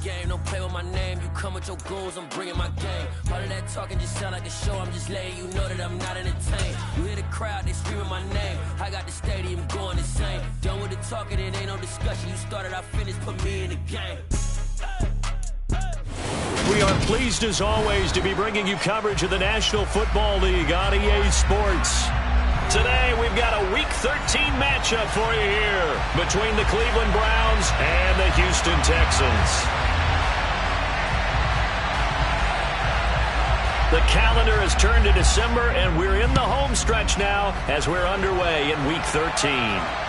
game. Don't play with my name. You come with your goons, I'm bringing my game. All of that talking just sound like a show. I'm just letting you know that I'm not entertained. You hear the crowd, they screaming my name. I got the stadium going insane. Done with the talking, it ain't no discussion. You started, I finished, put me in the game. We are pleased, as always, to be bringing you coverage of the National Football League on EA Sports. Today, we've got a Week 13 matchup for you here between the Cleveland Browns and the Houston Texans. The calendar has turned to December, and we're in the home stretch now as we're underway in Week 13.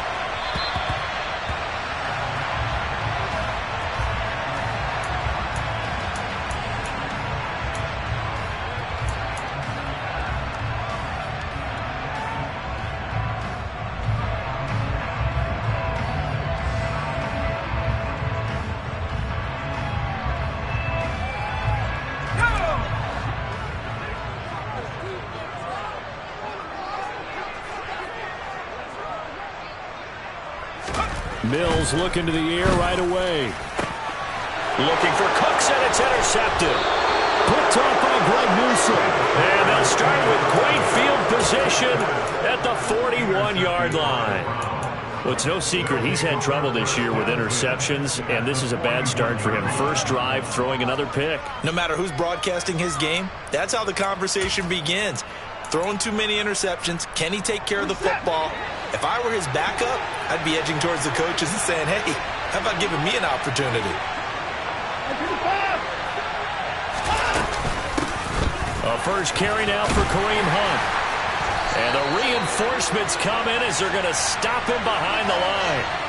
Mills looking to the air right away. Looking for Cooks, and it's intercepted. Picked off by Greg Newsome. And they'll start with great field position at the 41-yard line. Well, it's no secret he's had trouble this year with interceptions, and this is a bad start for him. First drive, throwing another pick. No matter who's broadcasting his game, that's how the conversation begins. Throwing too many interceptions. Can he take care of the football? If I were his backup, I'd be edging towards the coaches and saying, hey, how about giving me an opportunity? A first carry now for Kareem Hunt. And the reinforcements come in as they're going to stop him behind the line.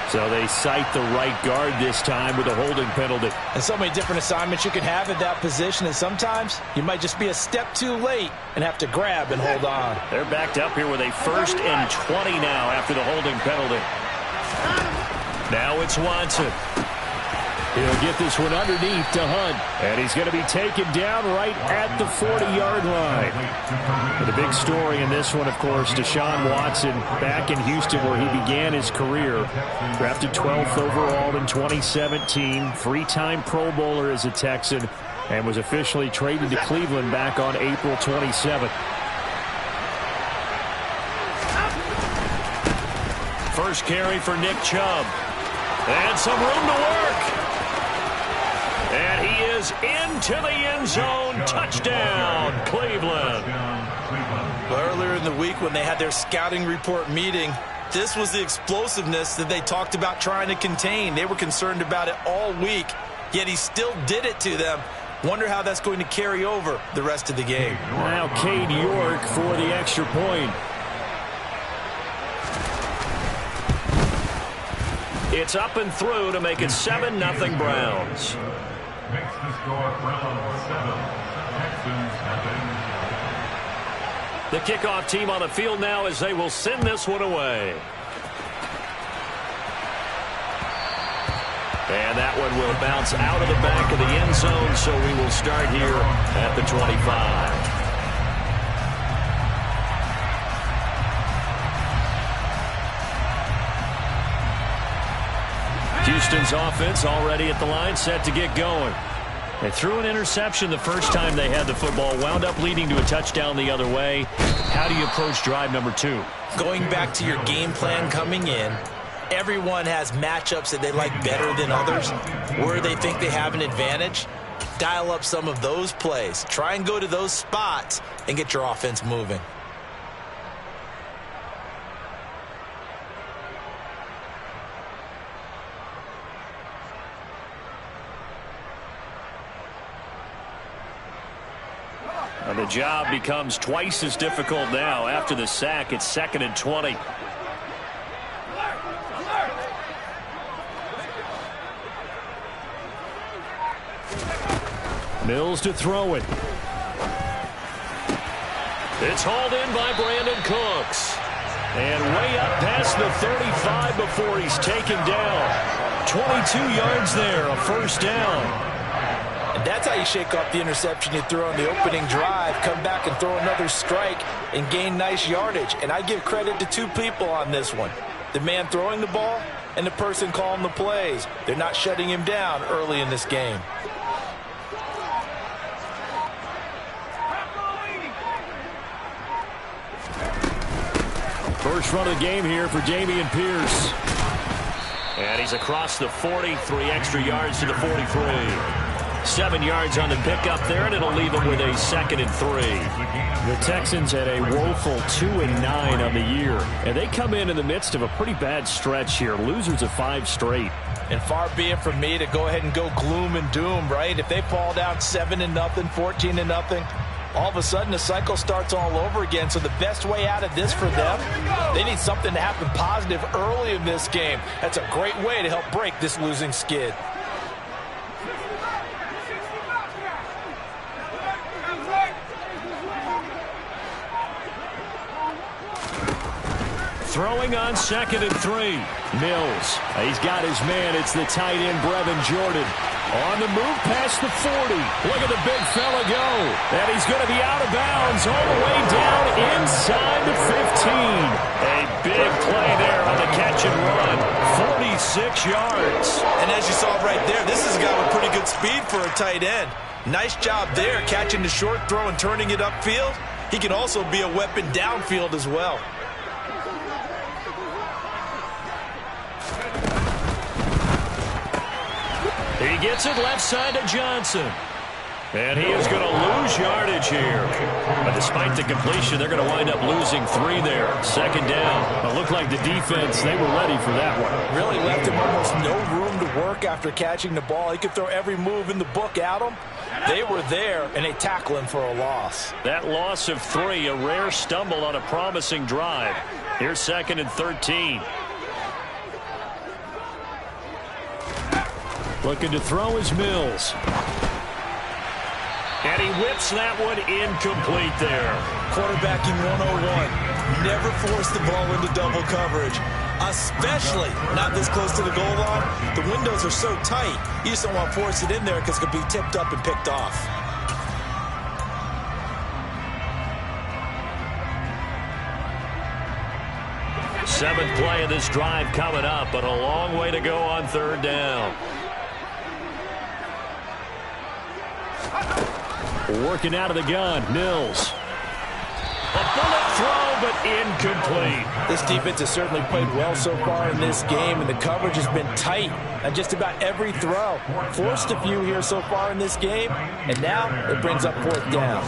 So they cite the right guard this time with a holding penalty. And so many different assignments you can have at that position, and sometimes you might just be a step too late and have to grab and hold on. They're backed up here with a 1st and 20 now after the holding penalty. Now it's Watson. He'll get this one underneath to Hunt. And he's going to be taken down right at the 40-yard line. But the big story in this one, of course, Deshaun Watson back in Houston where he began his career. Drafted 12th overall in 2017. Three-time Pro Bowler as a Texan. And was officially traded to Cleveland back on April 27th. First carry for Nick Chubb. And some room to work. And he is into the end zone. Touchdown, Cleveland. Well, earlier in the week when they had their scouting report meeting, this was the explosiveness that they talked about trying to contain. They were concerned about it all week, yet he still did it to them. Wonder how that's going to carry over the rest of the game. Now Cade York for the extra point. It's up and through to make it 7-0 Browns. Makes the score Browns 7, Texans nothing. The kickoff team on the field now as they will send this one away. And that one will bounce out of the back of the end zone, so we will start here at the 25. Houston's offense already at the line, set to get going. They threw an interception the first time they had the football, wound up leading to a touchdown the other way. How do you approach drive number 2? Going back to your game plan coming in, everyone has matchups that they like better than others, where they think they have an advantage. Dial up some of those plays. Try and go to those spots and get your offense moving. And the job becomes twice as difficult now. After the sack, it's 2nd and 20. Mills to throw it. It's hauled in by Brandon Cooks. And way up past the 35 before he's taken down. 22 yards there, a first down. And that's how you shake off the interception you threw on the opening drive, come back and throw another strike and gain nice yardage. And I give credit to two people on this one. The man throwing the ball and the person calling the plays. They're not shutting him down early in this game. First run of the game here for Dameon Pierce. And he's across the 40, 3 extra yards to the 43. 7 yards on the pickup there, and it'll leave him with a 2nd and 3. The Texans had a woeful 2-9 on the year, and they come in the midst of a pretty bad stretch here. Losers of 5 straight. And far be it from me to go ahead and go gloom and doom, right? If they fall down 7-0, 14-0, all of a sudden the cycle starts all over again. So the best way out of this for them, they need something to happen positive early in this game. That's a great way to help break this losing skid. Throwing on 2nd and 3. Mills. He's got his man. It's the tight end, Brevin Jordan. On the move past the 40. Look at the big fella go. And he's going to be out of bounds all the way down inside the 15. A big play there on the catch and run. 46 yards. And as you saw right there, this is a guy with pretty good speed for a tight end. Nice job there, catching the short throw and turning it upfield. He can also be a weapon downfield as well. He gets it left side to Johnson. And he is going to lose yardage here. But despite the completion, they're going to wind up losing 3 there. 2nd down. It looked like the defense, they were ready for that one. Really left him almost no room to work after catching the ball. He could throw every move in the book at him. They were there, and they tackle him for a loss. That loss of 3, a rare stumble on a promising drive. Here's 2nd and 13. Looking to throw is Mills. And he whips that one incomplete there. Quarterbacking 101. Never force the ball into double coverage, especially not this close to the goal line. The windows are so tight, you just don't want to force it in there because it could be tipped up and picked off. Seventh play of this drive coming up, but a long way to go on 3rd down. Working out of the gun, Mills. A bullet throw, but incomplete. This defense has certainly played well so far in this game, and the coverage has been tight on just about every throw. Forced a few here so far in this game, and now it brings up 4th down.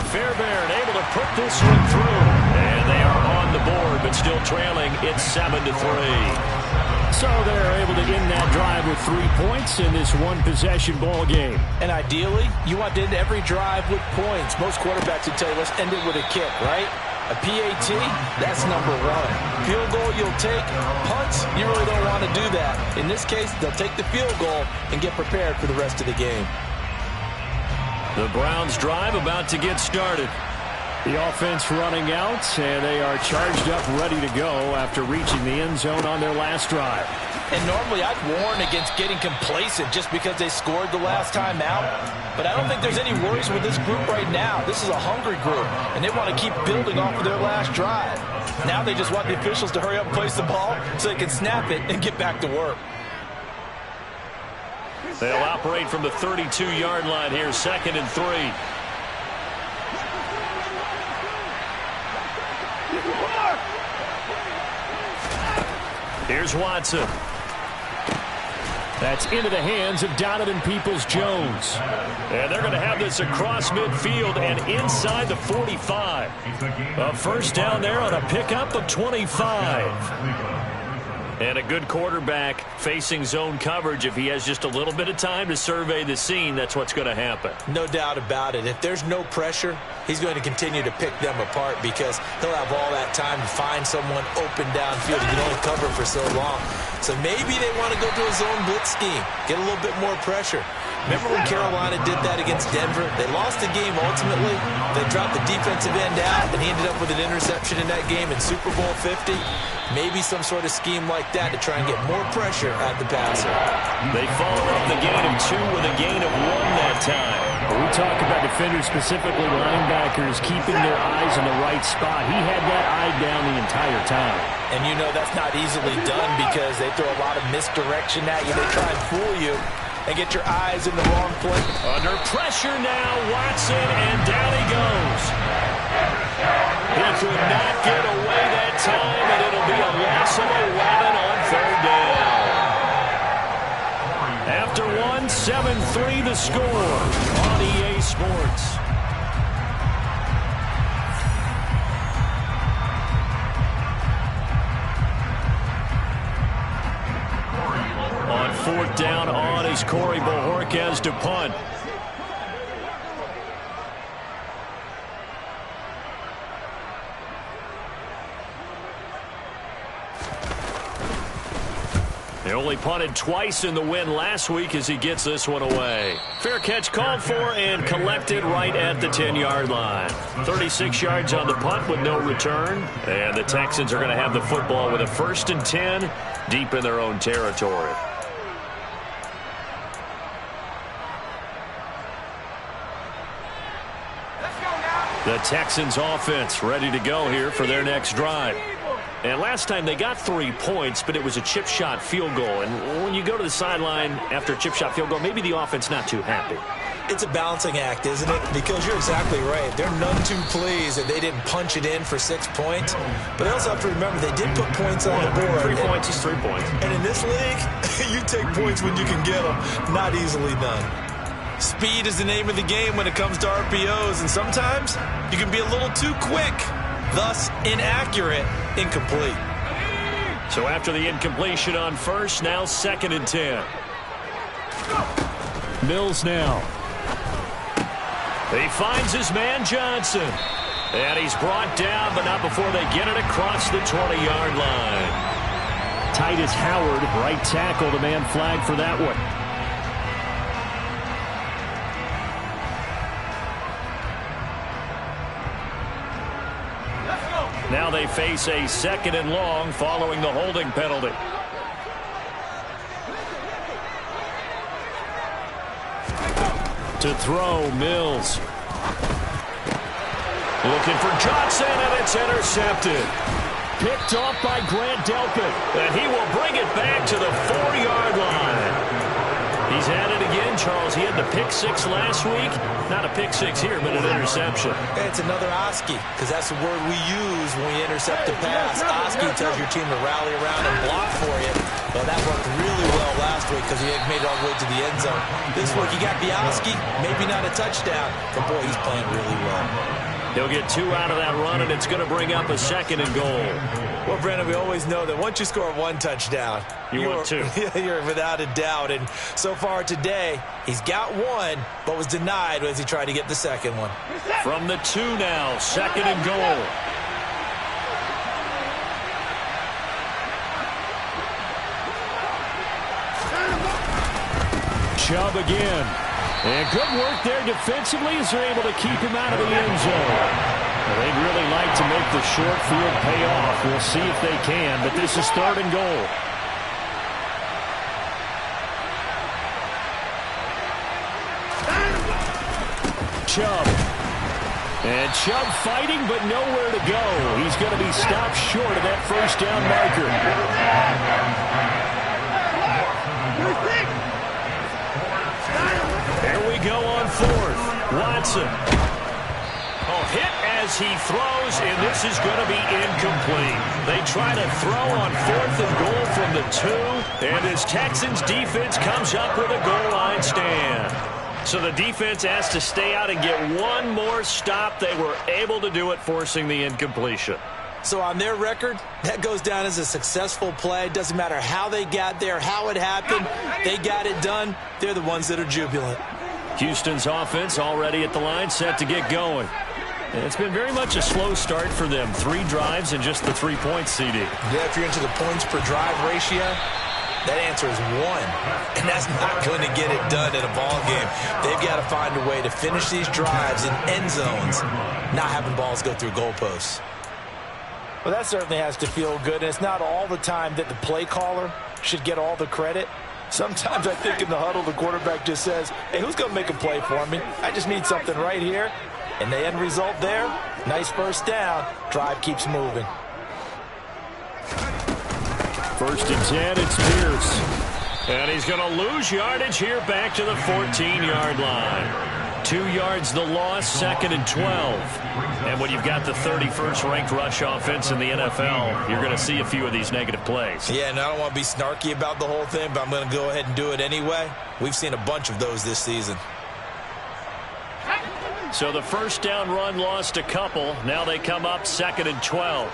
Fairbairn able to put this one through. And they are on the board, but still trailing. It's 7-3. So they're able to end that drive with 3 points in this one-possession ball game. And ideally, you want to end every drive with points. Most quarterbacks would tell you, let's end it with a kick, right? A PAT, that's number 1. Field goal you'll take. Punts, you really don't want to do that. In this case, they'll take the field goal and get prepared for the rest of the game. The Browns drive about to get started. The offense running out, and they are charged up, ready to go after reaching the end zone on their last drive. And normally I'd warn against getting complacent just because they scored the last time out. But I don't think there's any worries with this group right now. This is a hungry group, and they want to keep building off of their last drive. Now they just want the officials to hurry up and place the ball so they can snap it and get back to work. They'll operate from the 32-yard line here, 2nd and 3. Here's Watson. That's into the hands of Donovan Peoples-Jones. And they're going to have this across midfield and inside the 45. A 1st down there on a pickup of 25. And a good quarterback facing zone coverage. If he has just a little bit of time to survey the scene, that's what's going to happen. No doubt about it. If there's no pressure, he's going to continue to pick them apart because he'll have all that time to find someone open downfield. He can only cover for so long. So maybe they want to go to a zone blitz scheme, get a little bit more pressure. Remember when Carolina did that against Denver? They lost the game ultimately. They dropped the defensive end out, and he ended up with an interception in that game in Super Bowl 50. Maybe some sort of scheme like that to try and get more pressure at the passer. They follow up the gain of 2 with a gain of 1 that time. We talk about defenders, specifically linebackers, keeping their eyes in the right spot. He had that eye down the entire time. And you know that's not easily done because they throw a lot of misdirection at you. They try and fool you and get your eyes in the wrong place. Under pressure now, Watson, and down he goes. He could not get away that time, and it'll be a loss of 11 on 3rd down. After 1, 7-3 the score on EA Sports. On 4th down on is Corey Bojorquez to punt. They only punted twice in the win last week as he gets this one away. Fair catch called for and collected right at the 10-yard line. 36 yards on the punt with no return. And the Texans are going to have the football with a 1st and 10 deep in their own territory. The Texans offense ready to go here for their next drive. And last time they got 3 points, but it was a chip shot field goal. And when you go to the sideline after a chip shot field goal, maybe the offense not too happy. It's a balancing act, isn't it? Because you're exactly right. They're none too pleased that they didn't punch it in for 6 points. But they also have to remember they did put points on the board. 3 points is 3 points. And in this league, you take points when you can get them. Not easily done. Speed is the name of the game when it comes to RPOs, and sometimes you can be a little too quick, thus inaccurate, incomplete. So after the incompletion on 1st, now 2nd and 10. Mills now. He finds his man Johnson. And he's brought down, but not before they get it across the 20-yard line. Titus Howard, right tackle, the man flagged for that one. Now they face a 2nd and long following the holding penalty. To throw, Mills. Looking for Johnson, and it's intercepted. Picked off by Grant Delpit, and he will bring it back to the 4-yard line. He's at it again, Charles. He had the pick 6 last week. Not a pick 6 here, but an interception. It's another Oski, because that's the word we use when we intercept a pass. Oski tells your team to rally around and block for you. Well, that worked really well last week because he made it all the way to the end zone. This week, you got Oski, maybe not a touchdown, but boy, he's playing really well. He'll get 2 out of that run, and it's going to bring up a 2nd and goal. Well, Brandon, we always know that once you score 1 touchdown, you're 2. You're without a doubt. And so far today, he's got 1, but was denied as he tried to get the 2nd one. From the 2 now, 2nd and goal. Chubb again. And good work there defensively as they're able to keep him out of the end zone. Well, they'd really like to make the short field pay off. We'll see if they can, but this is 3rd and goal. Chubb. And Chubb fighting, but nowhere to go. He's going to be stopped short of that 1st down marker. There we go on 4th. Watson. Oh, hit as he throws, and this is going to be incomplete. They try to throw on 4th and goal from the 2, and as Texans defense comes up with a goal line stand. So the defense has to stay out and get 1 more stop. They were able to do it, forcing the incompletion. So on their record, that goes down as a successful play. Doesn't matter how they got there, how it happened. They got it done. They're the ones that are jubilant. Houston's offense already at the line, set to get going. And it's been very much a slow start for them. 3 drives and just the 3 points, CD. Yeah, if you're into the points per drive ratio, That answer is 1, and that's not going to get it done in a ball game. They've got to find a way to finish these drives in end zones, not having balls go through goalposts. Well, that certainly has to feel good, and it's not all the time that the play caller should get all the credit. Sometimes I think in the huddle, the quarterback just says, hey, who's going to make a play for me? I just need something right here. And the end result there, nice first down. Drive keeps moving. 1st and 10, it's Pierce. And he's going to lose yardage here back to the 14-yard line. 2 yards the loss, 2nd and 12. And when you've got the 31st ranked rush offense in the NFL, you're going to see a few of these negative plays. Yeah, and I don't want to be snarky about the whole thing, but I'm going to go ahead and do it anyway. We've seen a bunch of those this season. So the first down run lost a couple. Now they come up 2nd and 12.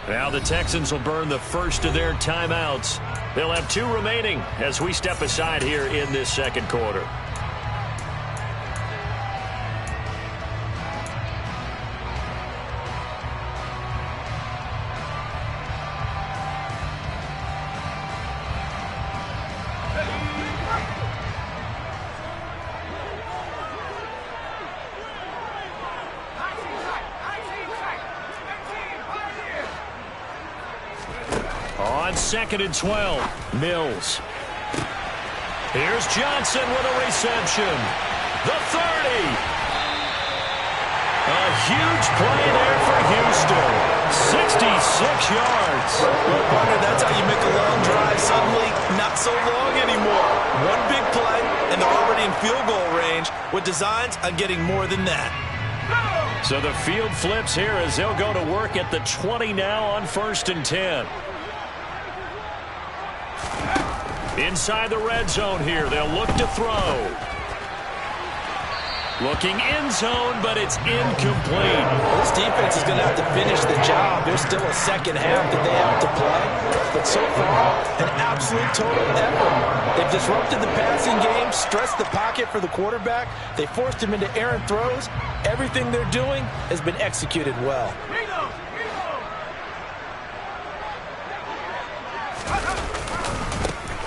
Now the Texans will burn the first of their timeouts. They'll have 2 remaining as we step aside here in this 2nd quarter. On 2nd and 12, Mills. Here's Johnson with a reception. The 30. A huge play there for Houston. 66 yards. Well, partner, that's how you make a long drive suddenly not so long anymore. One big play, and they're already in field goal range with designs on getting more than that. So the field flips here as they'll go to work at the 20 now on 1st and 10. Inside the red zone here, they'll look to throw. Looking end zone, but it's incomplete. Well, this defense is going to have to finish the job. There's still a second half that they have to play. But so far, an absolute total effort. They've disrupted the passing game, stressed the pocket for the quarterback. They forced him into errant throws. Everything they're doing has been executed well.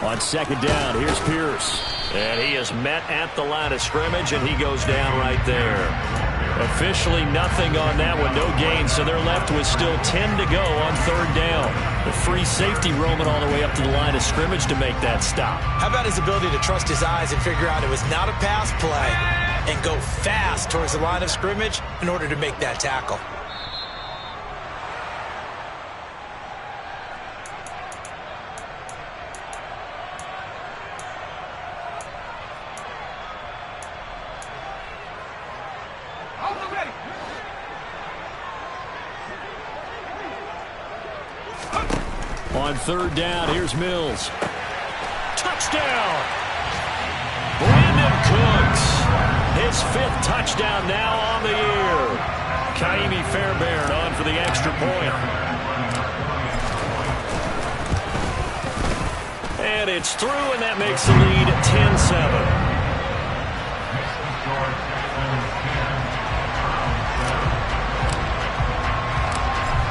On 2nd down, here's Pierce. And he is met at the line of scrimmage, and he goes down right there. Officially nothing on that one, no gain, so they're left with still 10 to go on 3rd down. The free safety roaming all the way up to the line of scrimmage to make that stop. How about his ability to trust his eyes and figure out it was not a pass play and go fast towards the line of scrimmage in order to make that tackle? On 3rd down, here's Mills. Touchdown! Brandon Cooks. His 5th touchdown now on the year. Kaimi Fairbairn on for the extra point. And it's through, and that makes the lead 10-7.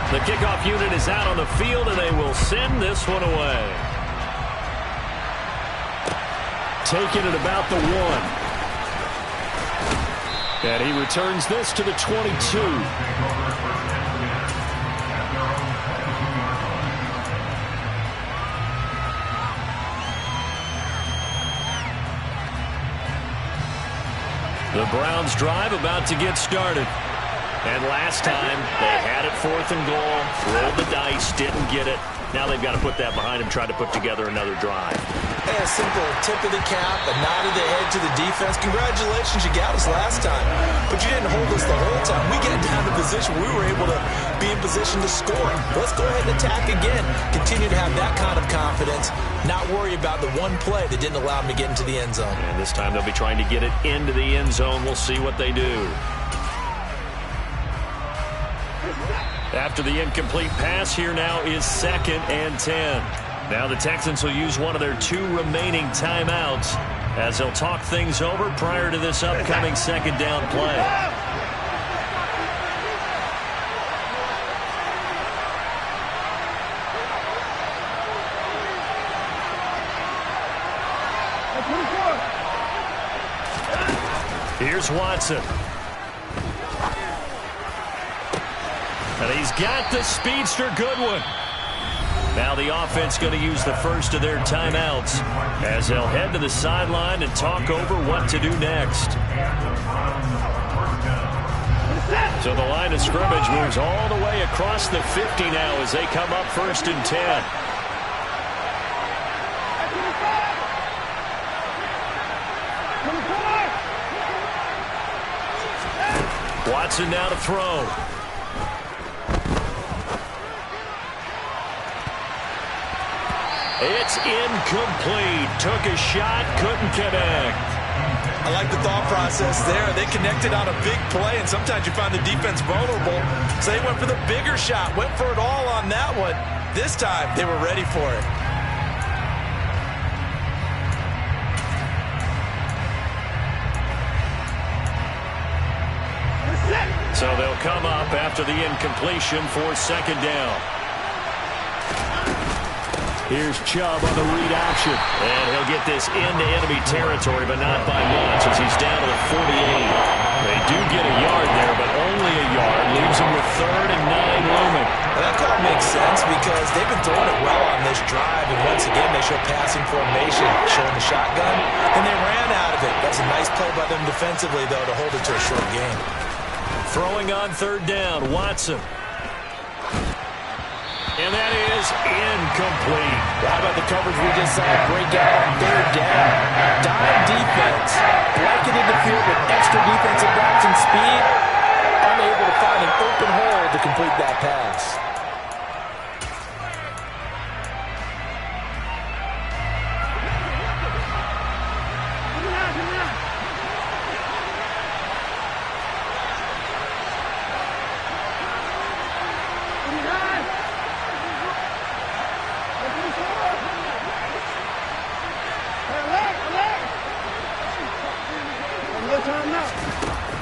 The kickoff unit is out on the field, and they will send this one away. Taking it about the 1. And he returns this to the 22. The Browns drive about to get started. And last time, they had it 4th and goal, rolled the dice, didn't get it. Now they've got to put that behind them, try to put together another drive. Hey, a simple tip of the cap, a nod of the head to the defense. Congratulations, you got us last time. But you didn't hold us the whole time. We get down to position, we were able to be in position to score. Let's go ahead and attack again. Continue to have that kind of confidence. Not worry about the one play that didn't allow them to get into the end zone. And this time they'll be trying to get it into the end zone. We'll see what they do. After the incomplete pass, here now is 2nd and 10. Now the Texans will use one of their 2 remaining timeouts as they'll talk things over prior to this upcoming 2nd down play. Here's Watson. And he's got the speedster Goodwin. Now the offense going to use the first of their timeouts as they'll head to the sideline and talk over what to do next. So the line of scrimmage moves all the way across the 50 now as they come up 1st and 10. Watson now to throw. It's incomplete. Took a shot, couldn't connect. I like the thought process there. They connected on a big play, and sometimes you find the defense vulnerable. So they went for the bigger shot, went for it all on that one. This time, they were ready for it. So they'll come up after the incompletion for 2nd down. Here's Chubb on the read option. And he'll get this into enemy territory, but not by much as he's down to the 48. They do get a yard there, but only a yard. Leaves them with 3rd and 9 looming. Well, that call makes sense because they've been throwing it well on this drive. And once again, they show passing formation, showing the shotgun. And they ran out of it. That's a nice play by them defensively, though, to hold it to a short game. Throwing on 3rd down, Watson. And that is incomplete. How about the coverage we just saw break out on 3rd down? Dime defense, blanketed the field with extra defensive backs and speed, unable to find an open hole to complete that pass.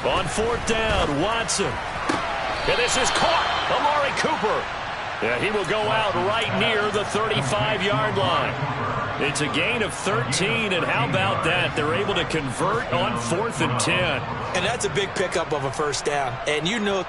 On 4th down, Watson. And this is caught. Amari Cooper. Yeah, he will go out right near the 35-yard line. It's a gain of 13, and how about that? They're able to convert on 4th and 10. And that's a big pickup of a 1st down. And you know...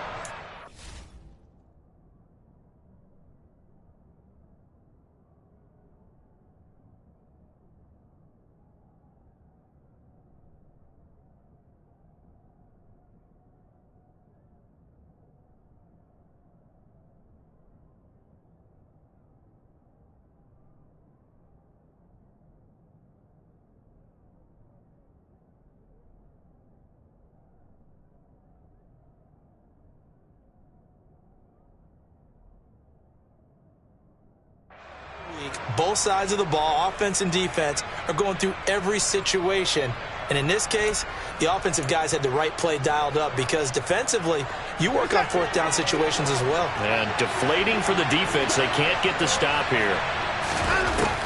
Both sides of the ball, offense and defense, are going through every situation. And in this case, the offensive guys had the right play dialed up because defensively, you work on 4th down situations as well. And deflating for the defense. They can't get the stop here.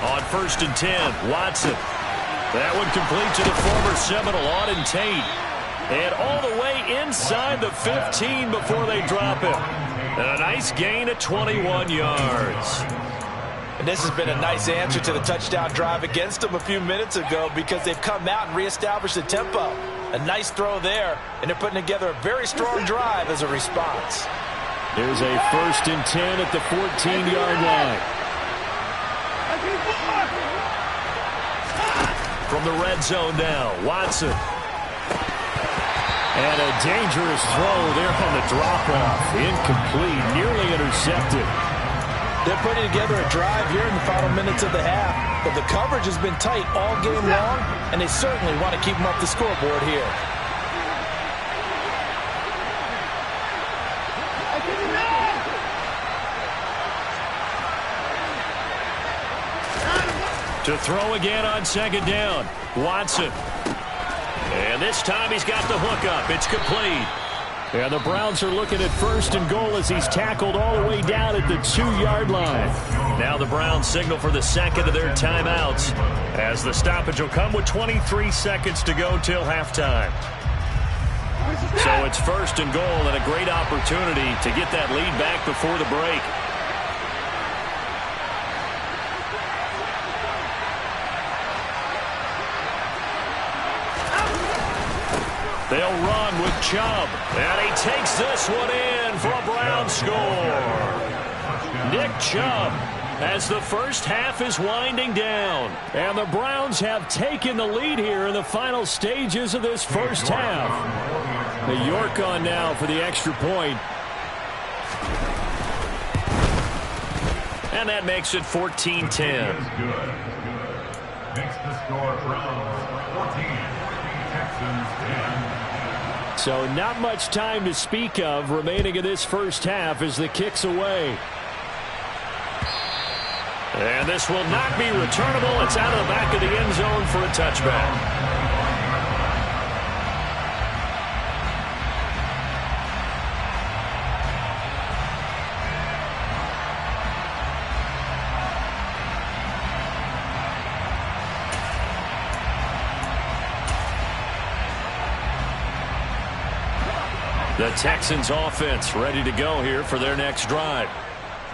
On 1st and 10, Watson. That one complete to the former Seminole, Auden Tate. And all the way inside the 15 before they drop him. And a nice gain of 21 yards. And this has been a nice answer to the touchdown drive against them a few minutes ago because they've come out and reestablished the tempo. A nice throw there, and they're putting together a very strong drive as a response. There's a 1st and 10 at the 14-yard line. From the red zone now, Watson. And a dangerous throw there on the drop-off. Incomplete, nearly intercepted. They're putting together a drive here in the final minutes of the half, but the coverage has been tight all game long, and they certainly want to keep them off the scoreboard here. To throw again on 2nd down, Watson. And this time he's got the hook up. It's complete. And the Browns are looking at 1st and goal as he's tackled all the way down at the 2-yard line. Now the Browns signal for the 2nd of their timeouts as the stoppage will come with 23 seconds to go till halftime. So it's 1st and goal and a great opportunity to get that lead back before the break. They'll run with Chubb. And he takes this one in for a Brown score. Nick Chubb, as the first half is winding down. And the Browns have taken the lead here in the final stages of this first half. The York on now for the extra point. And that makes it 14-10. Makes the score Browns 14, Texans 10. So not much time to speak of remaining in this first half as the kick's away. And this will not be returnable. It's out of the back of the end zone for a touchback. The Texans offense ready to go here for their next drive.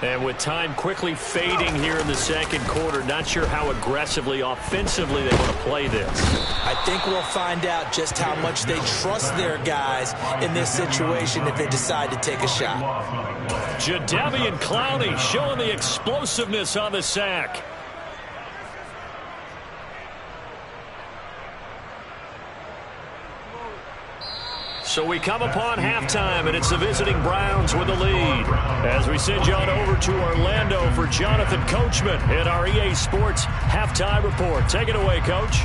And with time quickly fading here in the second quarter, not sure how aggressively, offensively they want to play this. I think we'll find out just how much they trust their guys in this situation if they decide to take a shot. Jadeveon Clowney showing the explosiveness on the sack. So we come upon halftime, and it's the visiting Browns with the lead. As we send you on over to Orlando for Jonathan Coachman in our EA Sports Halftime Report. Take it away, Coach.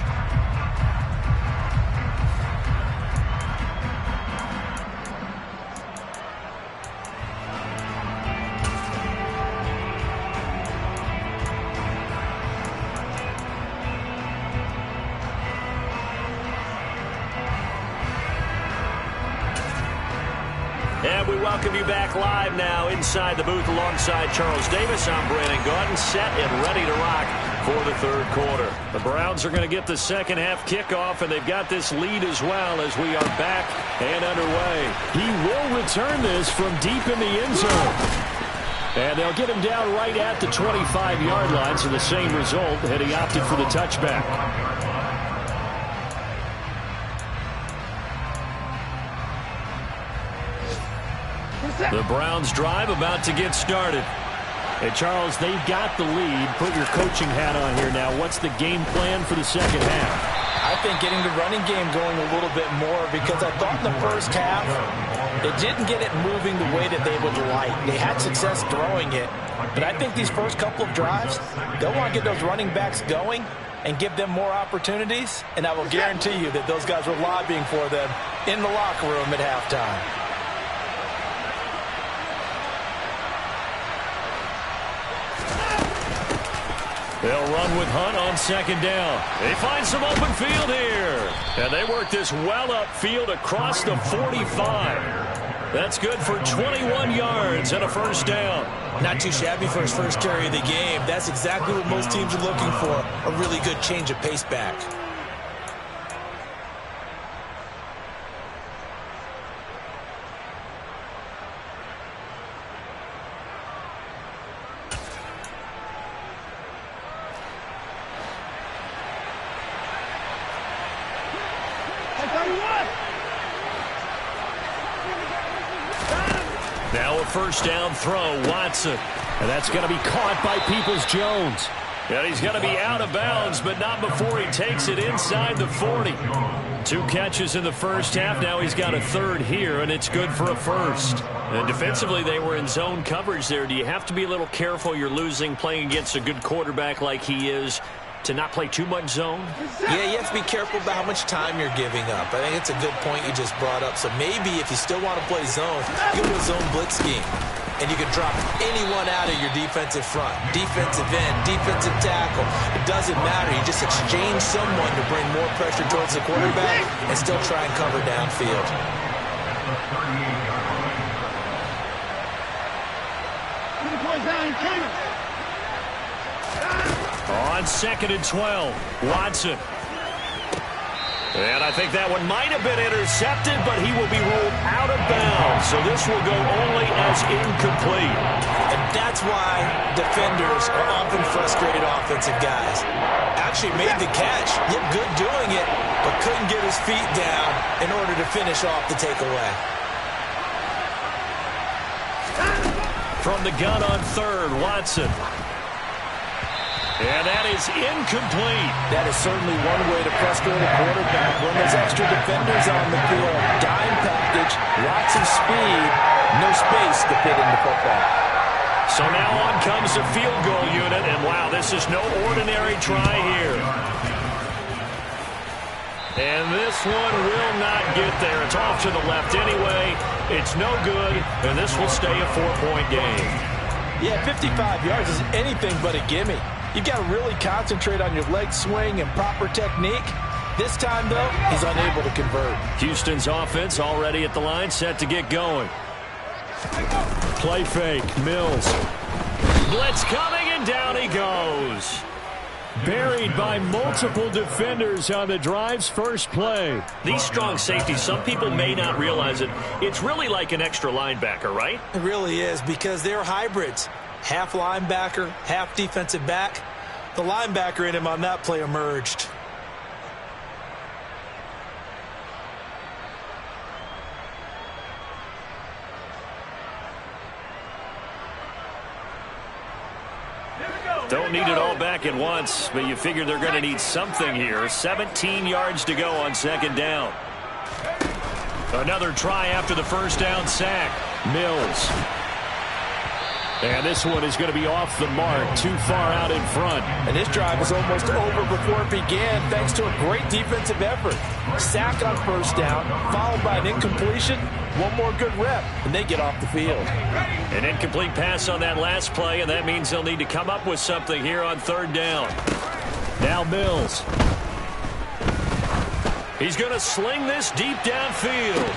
And we welcome you back live now inside the booth alongside Charles Davis. I'm Brandon Gaudin, set and ready to rock for the third quarter. The Browns are going to get the second half kickoff, and they've got this lead as well as we are back and underway. He will return this from deep in the end zone. And they'll get him down right at the 25-yard line, so the same result had he opted for the touchback. The Browns drive about to get started. Hey, Charles, they've got the lead. Put your coaching hat on here now. What's the game plan for the second half? I think getting the running game going a little bit more, because I thought in the first half they didn't get it moving the way that they would like. They had success throwing it, but I think these first couple of drives, they'll want to get those running backs going and give them more opportunities, and I will guarantee you that those guys were lobbying for them in the locker room at halftime. They'll run with Hunt on second down. They find some open field here. And they work this well upfield across the 45. That's good for 21 yards and a first down. Not too shabby for his first carry of the game. That's exactly what most teams are looking for, a really good change of pace back. Now a first down throw, Watson. And that's going to be caught by Peoples-Jones. And he's going to be out of bounds, but not before he takes it inside the 40. 2 catches in the first half. Now he's got a third here, and it's good for a first. And defensively, they were in zone coverage there. Do you have to be a little careful? You're losing, playing against a good quarterback like he is, to not play too much zone? Yeah, you have to be careful about how much time you're giving up. I think it's a good point you just brought up. So maybe if you still want to play zone, you go to a zone blitz scheme. And you can drop anyone out of your defensive front. Defensive end, defensive tackle. It doesn't matter. You just exchange someone to bring more pressure towards the quarterback and still try and cover downfield. On second and 12, Watson. And I think that one might have been intercepted, but he will be ruled out of bounds. So this will go only as incomplete. And that's why defenders are often frustrated offensive guys. Actually made the catch, looked good doing it, but couldn't get his feet down in order to finish off the takeaway. From the gun on third, Watson. And that is incomplete. That is certainly one way to frustrate a quarterback when there's extra defenders on the field. Dime package, lots of speed, no space to fit in the football. So now on comes the field goal unit, and wow, this is no ordinary try here. And this one will not get there. It's off to the left anyway. It's no good, and this will stay a 4-point game. Yeah, 55 yards is anything but a gimme. You've got to really concentrate on your leg swing and proper technique. This time, though, he's unable to convert. Houston's offense already at the line, set to get going. Play fake, Mills. Blitz coming, and down he goes. Buried by multiple defenders on the drive's first play. These strong safeties, some people may not realize it. It's really like an extra linebacker, right? It really is, because they're hybrids. Half linebacker, half defensive back. The linebacker in him on that play emerged. Don't need it all back at once, but you figure they're going to need something here. 17 yards to go on second down. Another try after the first down sack. Mills. And this one is going to be off the mark, too far out in front. And this drive was almost over before it began, thanks to a great defensive effort. Sack on first down, followed by an incompletion. One more good rep, and they get off the field. An incomplete pass on that last play, and that means they'll need to come up with something here on third down. Now Mills. He's going to sling this deep downfield.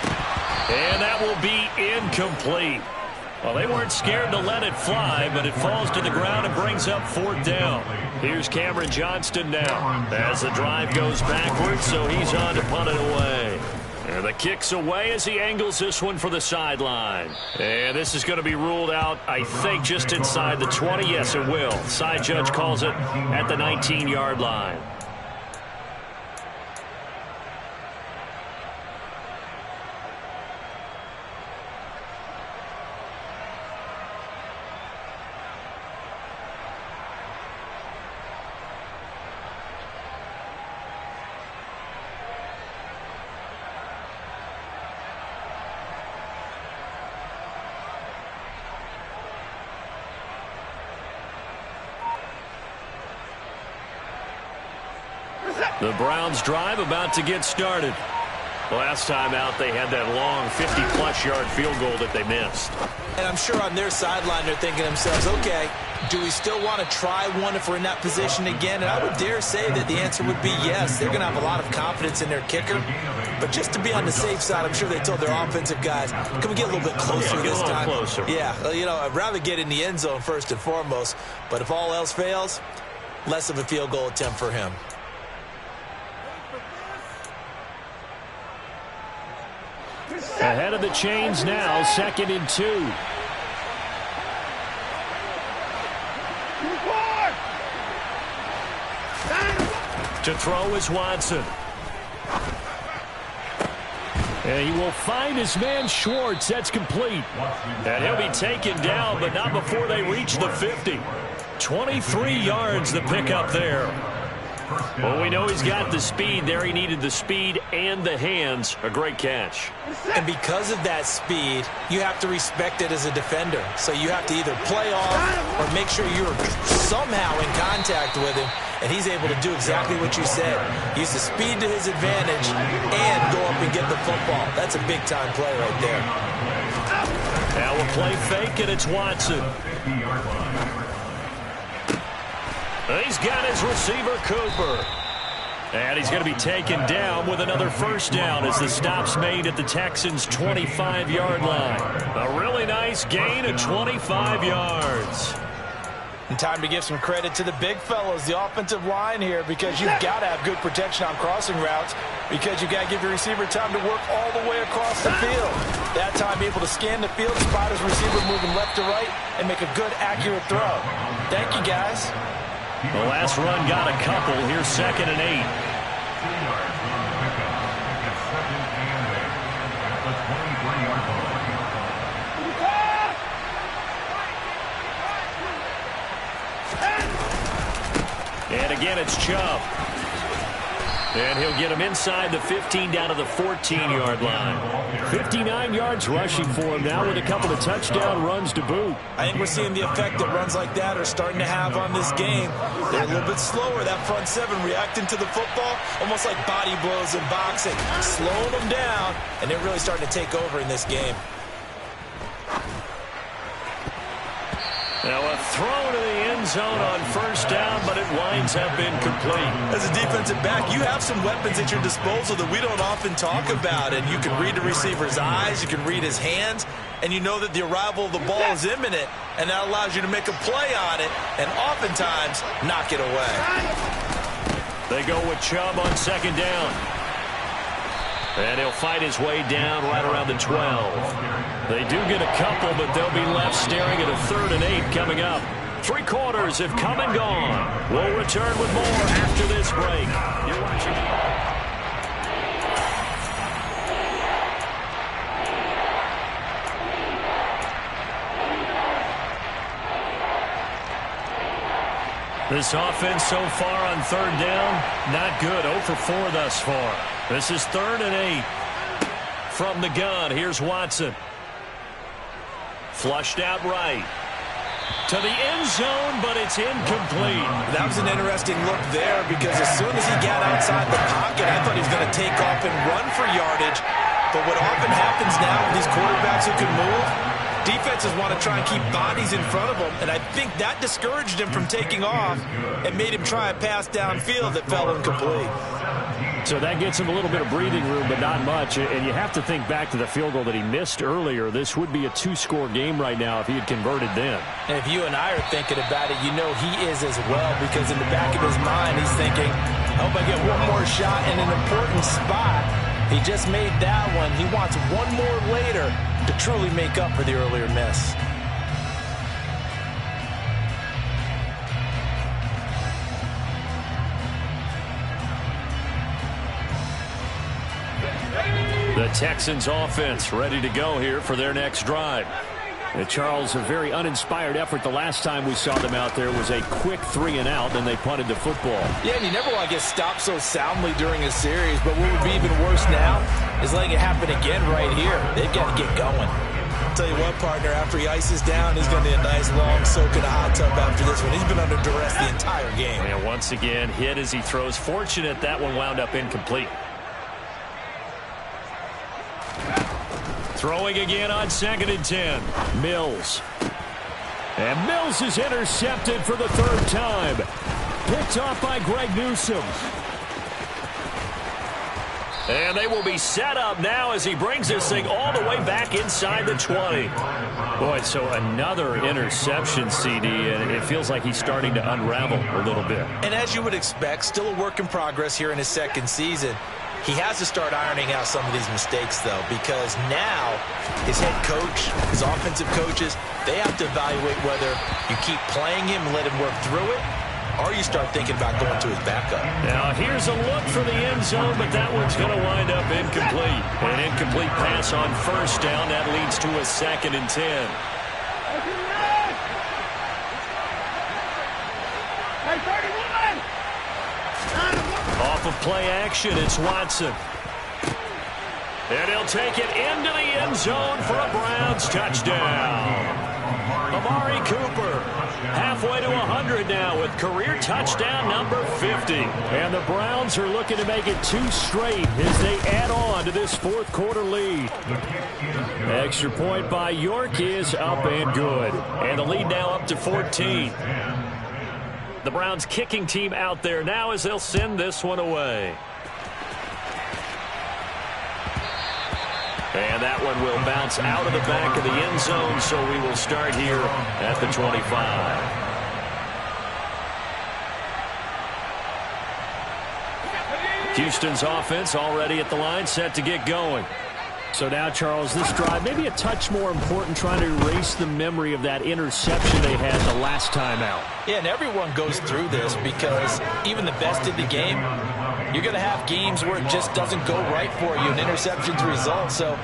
And that will be incomplete. Well, they weren't scared to let it fly, but it falls to the ground and brings up fourth down. Here's Cameron Johnston now as the drive goes backwards, so he's on to punt it away. And the kick's away as he angles this one for the sideline. And this is going to be ruled out, I think, just inside the 20. Yes, it will. Side judge calls it at the 19-yard line. The Browns drive about to get started. Last time out, they had that long 50-plus yard field goal that they missed. And I'm sure on their sideline they're thinking to themselves, okay, do we still want to try one if we're in that position again? And I would dare say that the answer would be yes. They're going to have a lot of confidence in their kicker. But just to be on the safe side, I'm sure they told their offensive guys, can we get a little bit closer this time? Closer. Yeah, you know, I'd rather get in the end zone first and foremost. But if all else fails, less of a field goal attempt for him. Ahead of the chains now, 2nd and 2. To throw is Watson. And he will find his man Schwartz. That's complete. And he'll be taken down, but not before they reach the 50. 23 yards the pickup there. Well, we know he's got the speed there. He needed the speed and the hands. A great catch. And because of that speed, you have to respect it as a defender. So you have to either play off or make sure you're somehow in contact with him. And he's able to do exactly what you said. Use the speed to his advantage and go up and get the football. That's a big-time play right there. Now we'll play fake, and it's Watson. He's got his receiver, Cooper. And he's going to be taken down with another first down as the stop's made at the Texans' 25-yard line. A really nice gain of 25 yards. And time to give some credit to the big fellows, the offensive line here, because you've got to have good protection on crossing routes, because you've got to give your receiver time to work all the way across the field. That time able to scan the field, spot his receiver moving left to right, and make a good, accurate throw. Thank you, guys. The last run got a couple. Here's 2nd and 8. 2 yards on the pickup. It's 2nd and 8 at the 23-yard line. And again, it's Chubb. And he'll get him inside the 15 down to the 14-yard line. 59 yards rushing for him now with a couple of touchdown runs to boot. I think we're seeing the effect that runs like that are starting to have on this game. They're a little bit slower, that front seven, reacting to the football, almost like body blows in boxing, slowing them down, and they're really starting to take over in this game. Now a throw to the end zone on 1st down, but it winds up incomplete. As a defensive back, you have some weapons at your disposal that we don't often talk about, and you can read the receiver's eyes, you can read his hands, and you know that the arrival of the ball is imminent, and that allows you to make a play on it, and oftentimes knock it away. They go with Chubb on 2nd down. And he'll fight his way down right around the 12. They do get a couple, but they'll be left staring at a 3rd and 8 coming up. 3 quarters have come and gone. We'll return with more after this break. You're watching. This offense so far on 3rd down, not good. 0 for 4 thus far. This is 3rd and 8 from the gun. Here's Watson. Flushed out right. To the end zone, but it's incomplete. That was an interesting look there, because as soon as he got outside the pocket, I thought he was going to take off and run for yardage. But what often happens now with these quarterbacks who can move, defenses want to try and keep bodies in front of them, and I think that discouraged him from taking off and made him try a pass downfield that fell incomplete. So that gets him a little bit of breathing room, but not much. And you have to think back to the field goal that he missed earlier. This would be a 2-score game right now if he had converted then. And if you and I are thinking about it, you know he is as well, because in the back of his mind, he's thinking, I hope I get one more shot in an important spot. He just made that one. He wants one more later to truly make up for the earlier miss. The Texans offense ready to go here for their next drive. Charles, a very uninspired effort. The last time we saw them out there was a quick 3-and-out, then they punted the football. Yeah, and you never want to get stopped so soundly during a series, but what would be even worse now is letting it happen again right here. They've got to get going. I'll tell you what, partner, after he ices down, he's going to need a nice long soak in a hot tub after this one. He's been under duress the entire game. And once again, hit as he throws. Fortunate that one wound up incomplete. Throwing again on 2nd and 10. Mills. And Mills is intercepted for the 3rd time. Picked off by Greg Newsome. And they will be set up now as he brings this thing all the way back inside the 20. Boy, so another interception, CD, and it feels like he's starting to unravel a little bit. And as you would expect, still a work in progress here in his 2nd season. He has to start ironing out some of these mistakes, though, because now his head coach, his offensive coaches, they have to evaluate whether you keep playing him and let him work through it, or you start thinking about going to his backup. Now, here's a look for the end zone, but that one's going to wind up incomplete. An incomplete pass on 1st down. That leads to a 2nd and 10. Off of play action, it's Watson. And he'll take it into the end zone for a Browns touchdown. Amari Cooper halfway to 100 now with career touchdown number 50. And the Browns are looking to make it 2 straight as they add on to this 4th quarter lead. Extra point by York is up and good. And the lead now up to 14. The Browns kicking team out there now as they'll send this one away. And that one will bounce out of the back of the end zone, so we will start here at the 25. Houston's offense already at the line, set to get going. So now, Charles, this drive, maybe a touch more important, trying to erase the memory of that interception they had the last time out. Yeah, and everyone goes through this because even the best in the game, you're going to have games where it just doesn't go right for you, and interceptions result. So,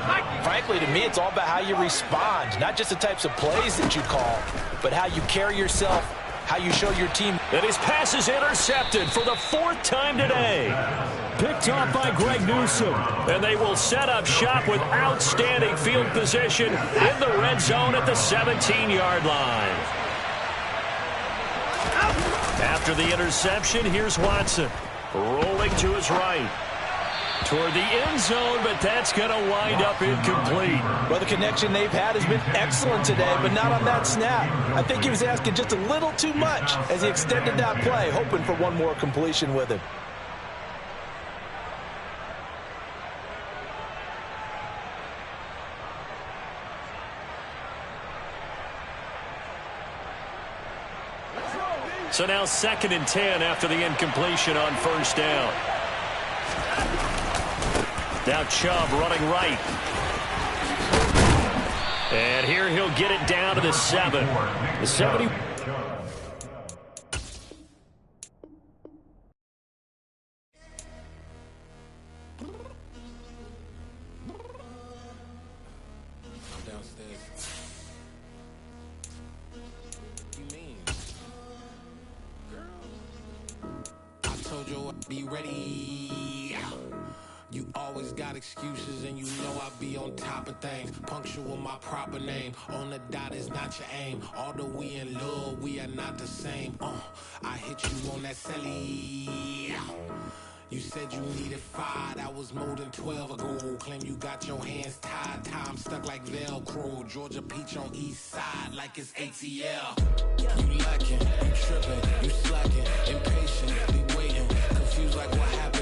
frankly, to me, it's all about how you respond, not just the types of plays that you call, but how you carry yourself, how you show your team. And his pass is intercepted for the 4th time today. Picked off by Greg Newsome. And they will set up shop with outstanding field position in the red zone at the 17-yard line. After the interception, here's Watson. Rolling to his right. Toward the end zone, but that's going to wind up incomplete. Well, the connection they've had has been excellent today, but not on that snap. I think he was asking just a little too much as he extended that play, hoping for one more completion with it. So now 2nd and 10 after the incompletion on 1st down. Now Chubb running right. And here he'll get it down to the 7. The 70. Be ready. You always got excuses and you know I be on top of things. Punctual my proper name. On the dot is not your aim. Although we in love, we are not the same. I hit you on that celly. You said you needed 5, that was more than 12 ago. Claim you got your hands tied, time stuck like Velcro. Georgia Peach on east side like it's ATL. You lacking, you tripping, you slacking, impatient, be waiting, confused like what happened.